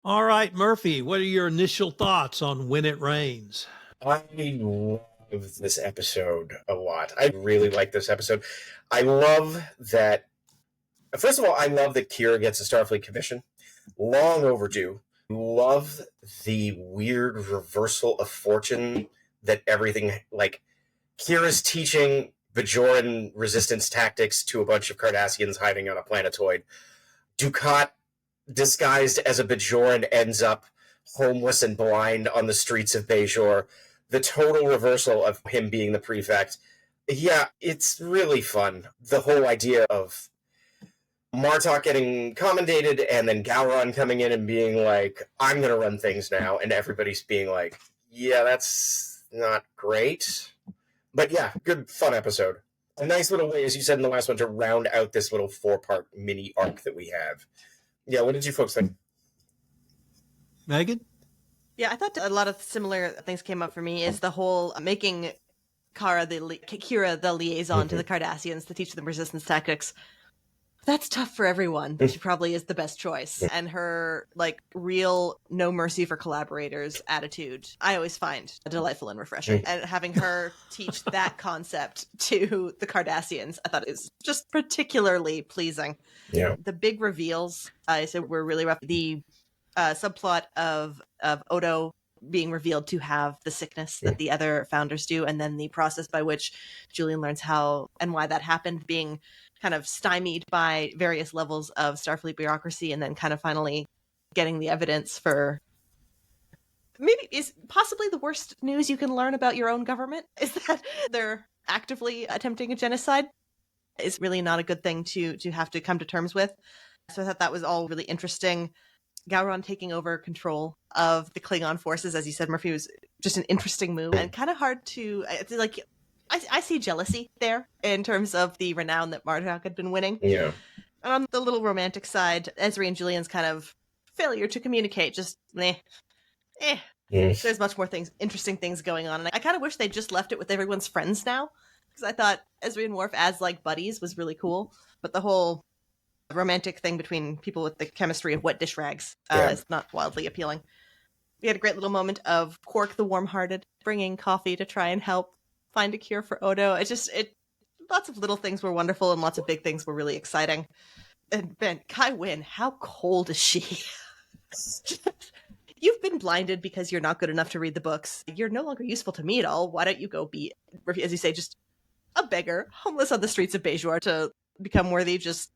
All right, Murphy, what are your initial thoughts on When It Rains? I love this episode a lot. I really like this episode. I love that. First of all, I love that Kyra gets a Starfleet commission. Long overdue. Love the weird reversal of fortune that everything, like, Kyra's teaching Bajoran resistance tactics to a bunch of Cardassians hiding on a planetoid. Dukat, disguised as a Bajoran, ends up homeless and blind on the streets of Bajor. The total reversal of him being the prefect. Yeah, it's really fun. The whole idea of Martok getting commendated and then Gowran coming in and being like, I'm going to run things now. And everybody's being like, yeah, that's not great. But yeah, good, fun episode. A nice little way, as you said in the last one, to round out this little 4-part mini arc that we have. Yeah, what did you folks think? Megan? Yeah, I thought a lot of similar things came up for me. Is the whole making Kyra the liaison to the Cardassians to teach them resistance tactics. That's tough for everyone, but she probably is the best choice. And her, like, real no mercy for collaborators attitude, I always find delightful and refreshing. And having her teach that concept to the Cardassians, I thought it was just particularly pleasing. Yeah. The big reveals, I said, were really rough. The subplot of Odo being revealed to have the sickness that the other founders do, and then the process by which Julian learns how and why that happened, being kind of stymied by various levels of Starfleet bureaucracy, and then kind of finally getting the evidence for maybe is possibly the worst news you can learn about your own government is that they're actively attempting a genocide. Is really not a good thing to have to come to terms with. So I thought that was all really interesting. Gowran taking over control of the Klingon forces, as you said, Murphy, was just an interesting move and kind of hard to, like, I see jealousy there in terms of the renown that Martok had been winning. Yeah. And on the little romantic side, Ezri and Julian's kind of failure to communicate, just there's much more interesting things going on. And I kind of wish they just left it with everyone's friends now, because I thought Ezri and Worf as, like, buddies was really cool. But the whole romantic thing between people with the chemistry of wet dish rags is not wildly appealing. We had a great little moment of Quark the warm-hearted bringing coffee to try and help find a cure for Odo. Lots of little things were wonderful and lots of big things were really exciting. And Ben, Kai Wynn, how cold is she? You've been blinded because you're not good enough to read the books. You're no longer useful to me at all. Why don't you go be, as you say, just a beggar, homeless on the streets of Bajor to become worthy, just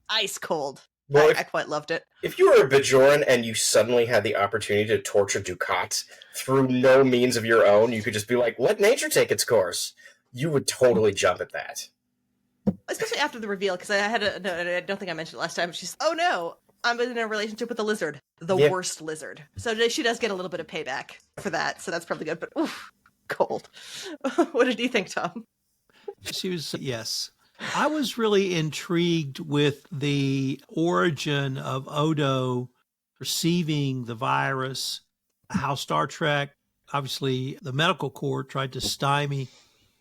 ice cold. Well, I quite loved it. If you were a Bajoran and you suddenly had the opportunity to torture Dukat through no means of your own, you could just be like, let nature take its course. You would totally jump at that. Especially after the reveal, because I don't think I mentioned it last time. She's, oh no, I'm in a relationship with a lizard. The worst lizard. So she does get a little bit of payback for that. So that's probably good. But oof, cold. What did you think, Tom? She was, yes. I was really intrigued with the origin of Odo receiving the virus, how Star Trek, obviously the medical corps tried to stymie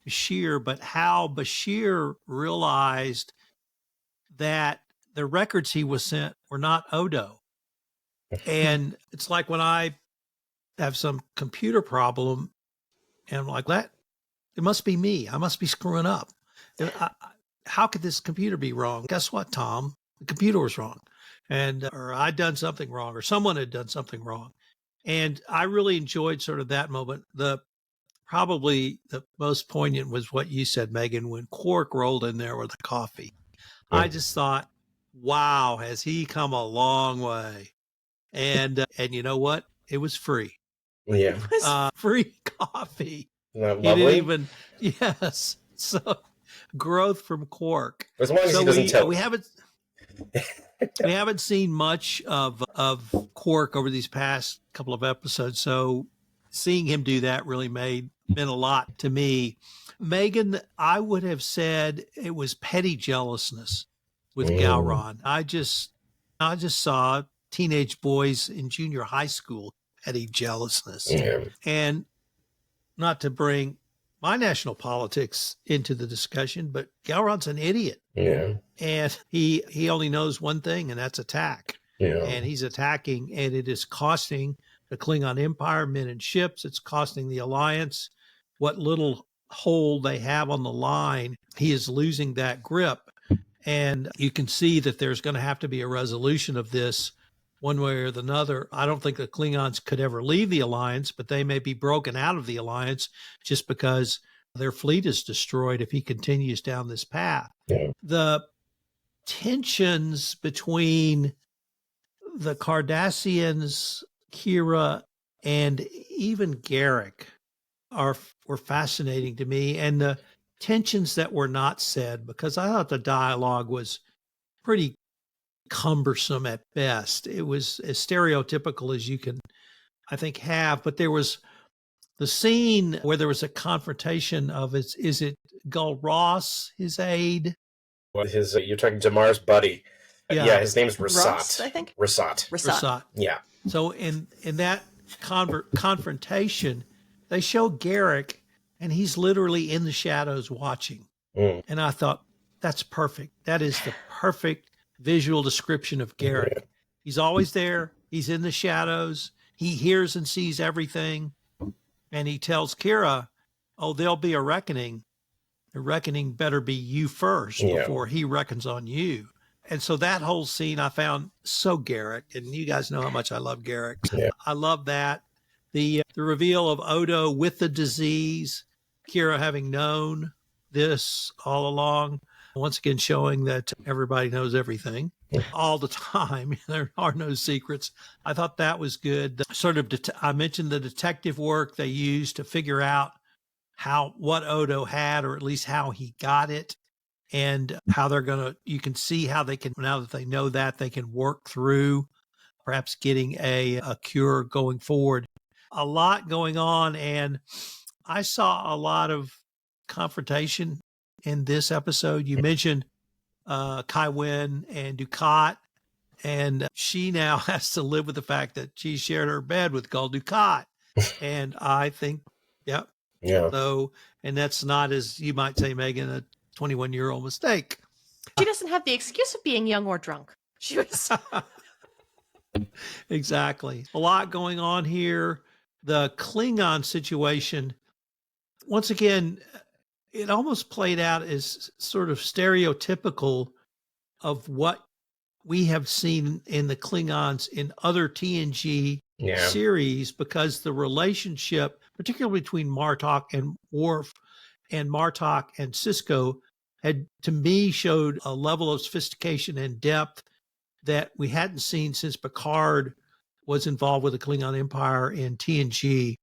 Bashir, but how Bashir realized that the records he was sent were not Odo. And it's like when I have some computer problem and I'm like, that, it must be me. I must be screwing up. How could this computer be wrong? Guess what, Tom? The computer was wrong. Or I'd done something wrong, or someone had done something wrong. And I really enjoyed sort of that moment. Probably the most poignant was what you said, Megan, when Quark rolled in there with the coffee. Yeah. I just thought, wow, has he come a long way? And you know what? It was free. Yeah. Free coffee. Isn't that lovely? Yes. So growth from Quark. As long as he doesn't tell. We haven't seen much of Quark over these past couple of episodes, so seeing him do that really meant a lot to me. Megan, I would have said it was petty jealousness with Gowran. I just saw teenage boys in junior high school petty jealousness. Yeah. And not to bring my national politics into the discussion, but Gowran's an idiot. Yeah. And he only knows one thing, and that's attack. and he's attacking, and it is costing the Klingon Empire men and ships. It's costing the Alliance what little hold they have on the line. He is losing that grip, and you can see that there's going to have to be a resolution of this one way or another. I don't think the Klingons could ever leave the Alliance, but they may be broken out of the Alliance just because their fleet is destroyed if he continues down this path. The tensions between the Cardassians, Kyra, and even Garak were fascinating to me, and the tensions that were not said, because I thought the dialogue was pretty cumbersome at best. It was as stereotypical as you can, I think, have. But there was the scene where there was a confrontation of is it Gul Ross, his aide? You're talking to Mars' buddy. Yeah, his name's Rasat. Ross, I think. Rasat. Yeah. So in that confrontation, they show Garak, and he's literally in the shadows watching. And I thought, that's perfect. That is the perfect visual description of Garak. Yeah. He's always there. He's in the shadows. He hears and sees everything. And he tells Kyra, oh, there'll be a reckoning. The reckoning better be you first before he reckons on you. And so that whole scene I found so Garak. And you guys know how much I love Garak. Yeah. I love that. The reveal of Odo with the disease, Kyra having known this all along, once again showing that everybody knows everything all the time. There are no secrets. I thought that was good. I mentioned the detective work they used to figure out what Odo had, or at least how he got it, and how you can see how they can, now that they know that, they can work through perhaps getting a cure going forward. A lot going on, and I saw a lot of confrontation in this episode. You mentioned Kai Wen and Dukat, and she now has to live with the fact that she shared her bed with Gul Dukat. And I think, yeah. So, and that's not, as you might say, Megan, a 21-year-old mistake. She doesn't have the excuse of being young or drunk. She was. Exactly. A lot going on here. The Klingon situation, once again, it almost played out as sort of stereotypical of what we have seen in the Klingons in other TNG series, because the relationship, particularly between Martok and Worf and Martok and Sisko, had, to me, showed a level of sophistication and depth that we hadn't seen since Picard was involved with the Klingon Empire in TNG.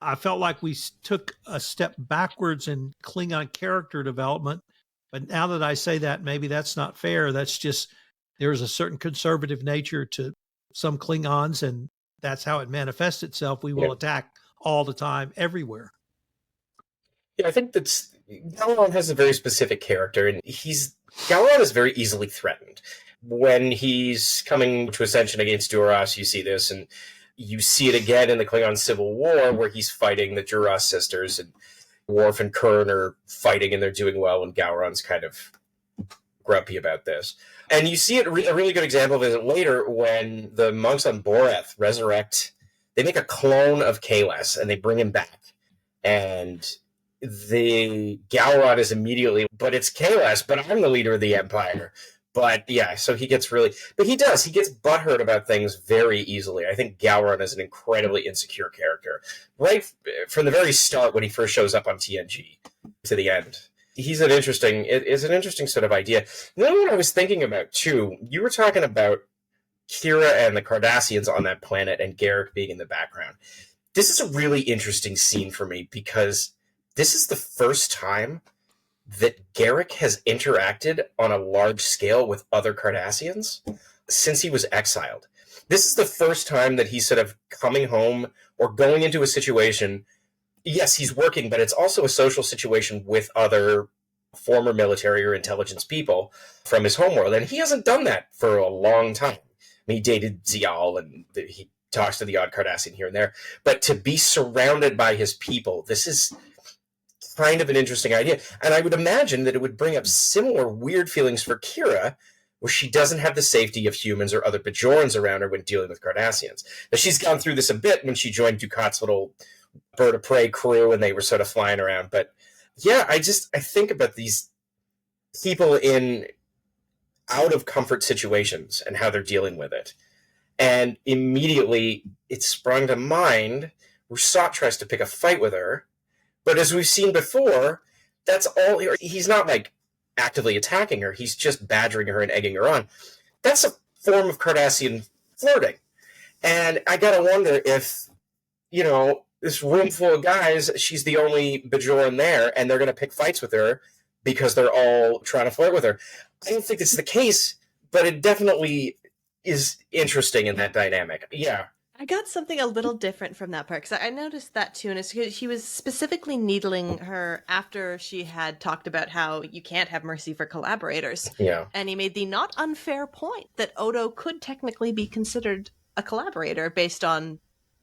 I felt like we took a step backwards in Klingon character development, but now that I say that, maybe that's not fair. That's just, there's a certain conservative nature to some Klingons, and that's how it manifests itself. We will attack all the time, everywhere. Yeah, I think Gowran has a very specific character, and Gowran is very easily threatened. When he's coming to Ascension against Duras, you see this, and you see it again in the Klingon Civil War, where he's fighting the Duras sisters, and Worf and Kurn are fighting, and they're doing well, and Gowran's kind of grumpy about this. And you see a really good example of it later when the monks on Boreth resurrect. They make a clone of Kahless, and they bring him back. And the Gowran is immediately, but it's Kahless, but I'm the leader of the Empire. But yeah, so he gets butthurt about things very easily. I think Gowran is an incredibly insecure character. Right from the very start, when he first shows up on TNG to the end. It's an interesting sort of idea. You know what I was thinking about too? You were talking about Kyra and the Cardassians on that planet and Garak being in the background. This is a really interesting scene for me, because this is the first time that Garak has interacted on a large scale with other Cardassians since he was exiled. This is the first time that he's sort of coming home or going into a situation. Yes, he's working, but it's also a social situation with other former military or intelligence people from his homeworld. And he hasn't done that for a long time. I mean, he dated Zial, and he talks to the odd Cardassian here and there. But to be surrounded by his people, this is kind of an interesting idea. And I would imagine that it would bring up similar weird feelings for Kyra where she doesn't have the safety of humans or other Bajorans around her when dealing with Cardassians. Now, she's gone through this a bit when she joined Ducat's little bird of prey crew and they were sort of flying around. But yeah, I think about these people in out of comfort situations and how they're dealing with it. And immediately it sprung to mind where Sot tries to pick a fight with her. But as we've seen before, that's all. He's not like actively attacking her. He's just badgering her and egging her on. That's a form of Cardassian flirting. And I gotta wonder if, this room full of guys, she's the only Bajoran there, and they're gonna pick fights with her because they're all trying to flirt with her. I don't think it's the case, but it definitely is interesting in that dynamic. Yeah. I got something a little different from that part, because I noticed that too, and it's because she was specifically needling her after she had talked about how you can't have mercy for collaborators. Yeah. And he made the not unfair point that Odo could technically be considered a collaborator based on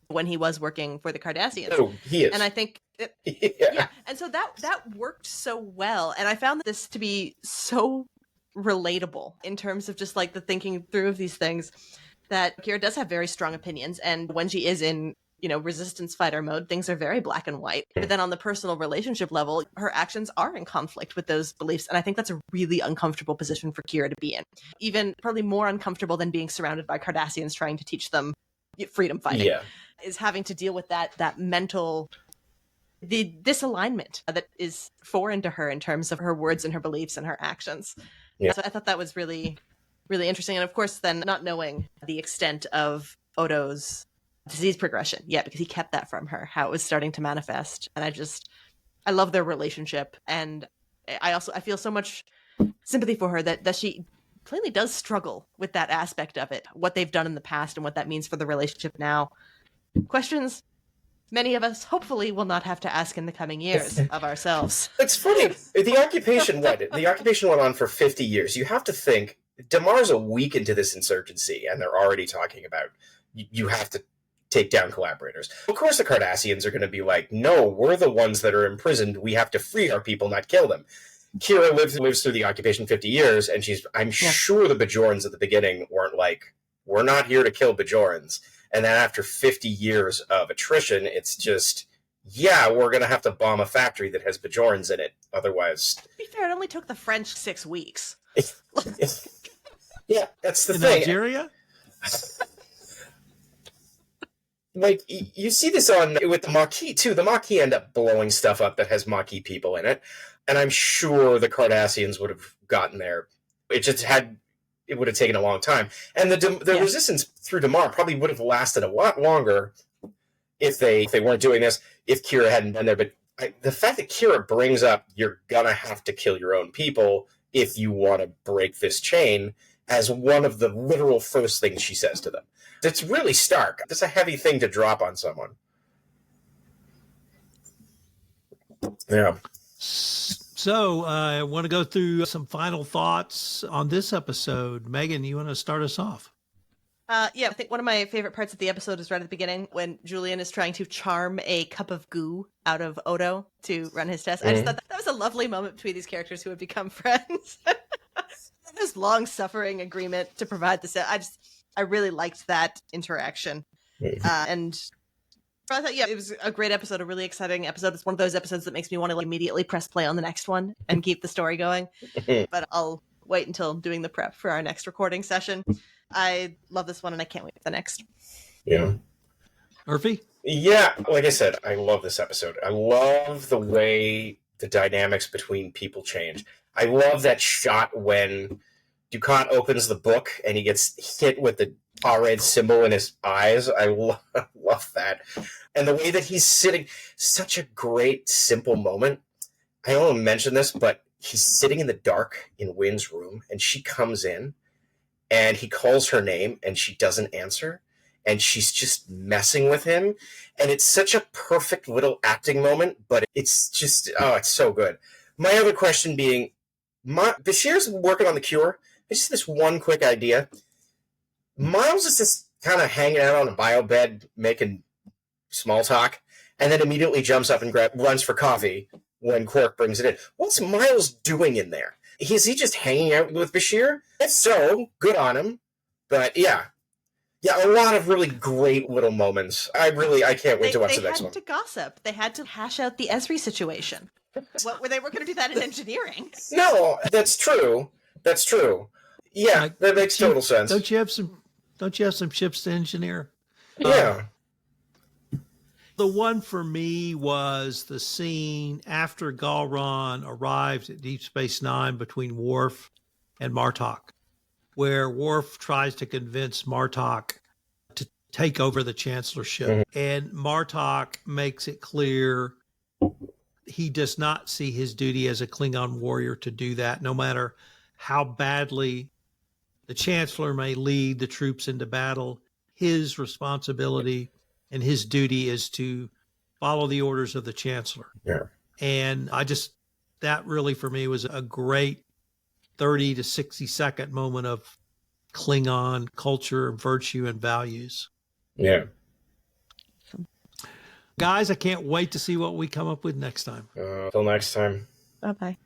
when he was working for the Cardassians. Oh, he is. And I think yeah. And so that worked so well, and I found this to be so relatable in terms of just like the thinking through of these things, that Kyra does have very strong opinions, and when she is in resistance fighter mode, things are very black and white. But then on the personal relationship level, her actions are in conflict with those beliefs, and I think that's a really uncomfortable position for Kyra to be in, even probably more uncomfortable than being surrounded by Cardassians trying to teach them freedom fighting. Yeah. Is having to deal with that mental disalignment that is foreign to her in terms of her words and her beliefs and her actions. Yeah. So I thought that was really, really interesting. And of course, then not knowing the extent of Odo's disease progression yet, because he kept that from her, how it was starting to manifest. And I love their relationship. And I feel so much sympathy for her that she clearly does struggle with that aspect of it, what they've done in the past and what that means for the relationship now. Questions many of us hopefully will not have to ask in the coming years of ourselves. It's funny. The occupation went on for 50 years. You have to think, Damar's a week into this insurgency, and they're already talking about you have to take down collaborators. Of course the Cardassians are going to be like, no, we're the ones that are imprisoned. We have to free our people, not kill them. Kyra lives through the occupation 50 years, and I'm sure the Bajorans at the beginning weren't like, we're not here to kill Bajorans. And then after 50 years of attrition, it's just, we're going to have to bomb a factory that has Bajorans in it. Otherwise... To be fair, it only took the French 6 weeks. Yeah, that's the in thing. Nigeria? Like, you see this with the Maquis, too. The Maquis end up blowing stuff up that has Maquis people in it. And I'm sure the Cardassians would have gotten there. It would have taken a long time. And the resistance through Damar probably would have lasted a lot longer if they weren't doing this, if Kyra hadn't been there. But the fact that Kyra brings up, you're going to have to kill your own people if you want to break this chain, as one of the literal first things she says to them. It's really stark. It's a heavy thing to drop on someone. Yeah. So I want to go through some final thoughts on this episode. Megan, you want to start us off? I think one of my favorite parts of the episode is right at the beginning when Julian is trying to charm a cup of goo out of Odo to run his test. I just thought that was a lovely moment between these characters who had become friends. This long-suffering agreement to provide this. I really liked that interaction. And I thought, it was a great episode, a really exciting episode. It's one of those episodes that makes me want to immediately press play on the next one and keep the story going. But I'll wait until doing the prep for our next recording session. I love this one, and I can't wait for the next. Yeah. Murphy? Yeah, like I said, I love this episode. I love the way the dynamics between people change. I love that shot when Ducat opens the book and he gets hit with the red symbol in his eyes. I love that. And the way that he's sitting, such a great, simple moment. I don't want to mention this, but he's sitting in the dark in Wynn's room, and she comes in, and he calls her name, and she doesn't answer, and she's just messing with him. And it's such a perfect little acting moment, but it's just, it's so good. My other question being, Bashir's working on the cure. Just this one quick idea. Miles is just kind of hanging out on a bio bed, making small talk, and then immediately jumps up and runs for coffee when Quark brings it in. What's Miles doing in there? Is he just hanging out with Bashir? If so, good on him. But yeah, a lot of really great little moments. I can't wait to watch the next one. They had to gossip. They had to hash out the Esri situation. They were going to do that in engineering. No, that's true. That's true. Yeah, that makes total sense. Don't you have some ships to engineer? Yeah. The one for me was the scene after Gowran arrived at Deep Space Nine between Worf and Martok, where Worf tries to convince Martok to take over the Chancellorship. Mm-hmm. And Martok makes it clear he does not see his duty as a Klingon warrior to do that, no matter how badly the Chancellor may lead the troops into battle. His responsibility and his duty is to follow the orders of the Chancellor. Yeah. And that really for me was a great 30 to 60 second moment of Klingon culture, virtue, and values. Yeah. Guys, I can't wait to see what we come up with next time. Till next time. Bye-bye.